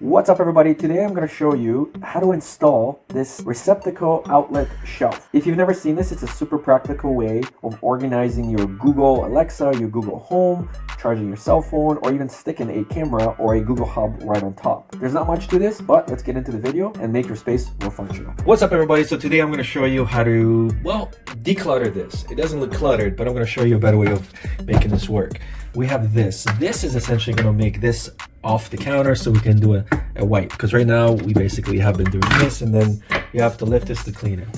What's up everybody? Today I'm going to show you how to install this receptacle outlet shelf. If you've never seen this, it's a super practical way of organizing your Google Alexa, your Google Home, charging your cell phone, or even sticking a camera or a Google Hub right on top. There's not much to this, but let's get into the video and make your space more functional. What's up everybody? So today I'm going to show you how to, well, declutter this. It doesn't look cluttered, but I'm going to show you a better way of making this work. We have this. This is essentially going to make this off the counter so we can do a wipe, because right now we basically have been doing this and then you have to lift this to clean it.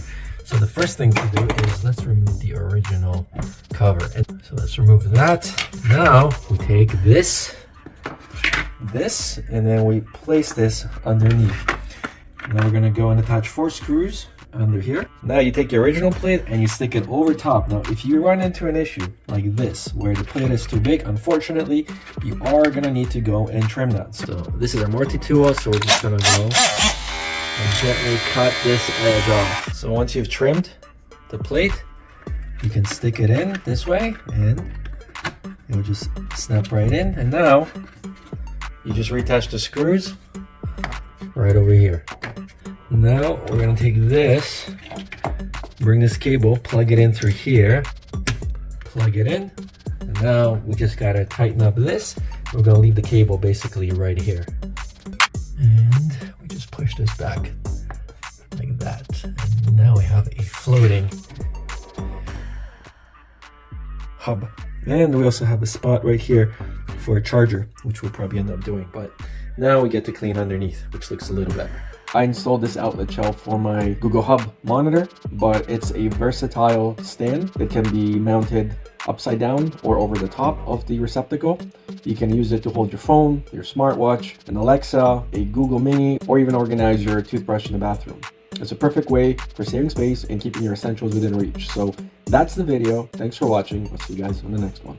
So the first thing to do is let's remove the original cover. And so let's remove that. Now we take this, and then we place this underneath. Now we're going to go and attach 4 screws under here. Now you take your original plate and you stick it over top. Now if you run into an issue like this where the plate is too big, unfortunately you are gonna need to go and trim that. So this is our multi-tool, so we're just gonna go and gently cut this edge off. So once you've trimmed the plate, you can stick it in this way and it will just snap right in. And now you just reattach the screws right over here. Now we're going to take this, bring this cable, plug it in through here, plug it in, and now we just got to tighten up this. We're going to leave the cable basically right here. And we just push this back like that. And now we have a floating hub. And we also have a spot right here for a charger, which we'll probably end up doing. But now we get to clean underneath, which looks a little better. I installed this outlet shelf for my Google Hub monitor, but it's a versatile stand that can be mounted upside down or over the top of the receptacle. You can use it to hold your phone, your smartwatch, an Alexa, a Google Mini, or even organize your toothbrush in the bathroom. It's a perfect way for saving space and keeping your essentials within reach. So that's the video. Thanks for watching. I'll see you guys on the next one.